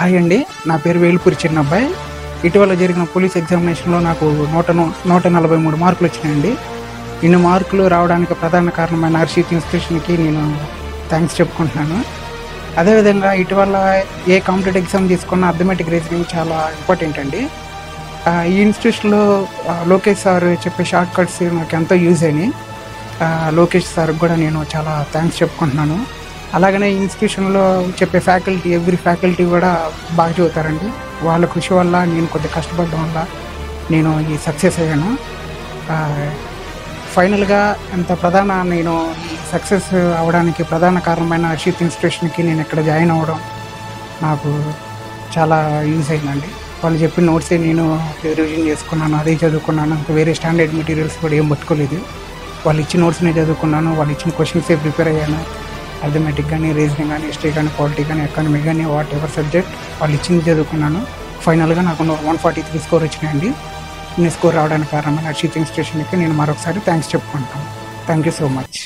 Hi అండి, నా పేరు వేలుపూరి చిన్నబ్బాయి. ఇటీవల జరిగిన పోలీస్ ఎగ్జామినేషన్లో నాకు 143 మార్కులు వచ్చినాయండి. ఇన్ని మార్కులు రావడానికి ప్రధాన కారణమైన హర్షిత్ ఇన్స్టిట్యూషన్కి నేను థ్యాంక్స్ చెప్పుకుంటున్నాను. అదేవిధంగా ఇటీవల ఏ కాంపిటేటివ్ ఎగ్జామ్ తీసుకున్న అథమెటిక్ రీజనింగ్ చాలా ఇంపార్టెంట్ అండి. ఈ ఇన్స్టిట్యూషన్లో లోకేష్ సార్ చెప్పే షార్ట్ కట్స్ నాకు ఎంతో యూజ్ అయినాయి. లోకేష్ సార్కి కూడా నేను చాలా థ్యాంక్స్ చెప్పుకుంటున్నాను. అలాగనే ఇన్స్టిట్యూషన్లో చెప్పే ఎవ్రీ ఫ్యాకల్టీ కూడా బాగా చదువుతారండి. వాళ్ళ కృషి వల్ల, నేను కొద్దిగా కష్టపడడం వల్ల నేను ఈ సక్సెస్ అయ్యాను. ఫైనల్గా నేను ఈ సక్సెస్ అవ్వడానికి ప్రధాన కారణమైన హర్షిత్ ఇన్స్టిట్యూషన్కి నేను ఇక్కడ జాయిన్ అవ్వడం నాకు చాలా యూజ్ అయిందండి. వాళ్ళు చెప్పిన నోట్సే నేను రివిజన్ చేసుకున్నాను, అదే చదువుకున్నాను. ఇంకా వేరే స్టాండర్డ్ మెటీరియల్స్ కూడా ఏం పట్టుకోలేదు. వాళ్ళు ఇచ్చిన నోట్స్నే చదువుకున్నాను, వాళ్ళు ఇచ్చిన క్వశ్చన్సే ప్రిపేర్ అయ్యాను. అథమెటిక్ కానీ, రీజనింగ్ కానీ, హిస్టరీ కానీ, పాలిటీ కానీ, ఎకానమీ కానీ, వాట్ ఎవర్ సబ్జెక్ట్ వాళ్ళు ఇచ్చింది చదువుకున్నాను. ఫైనల్గా నాకు 143 స్కోర్ వచ్చినాయండి. ఇన్ని స్కోర్ రావడానికి కారణమైన హర్షిత్ ఇన్స్టిట్యూషన్కి నేను మరొకసారి థ్యాంక్స్ చెప్పుకుంటాను. Thank you so much.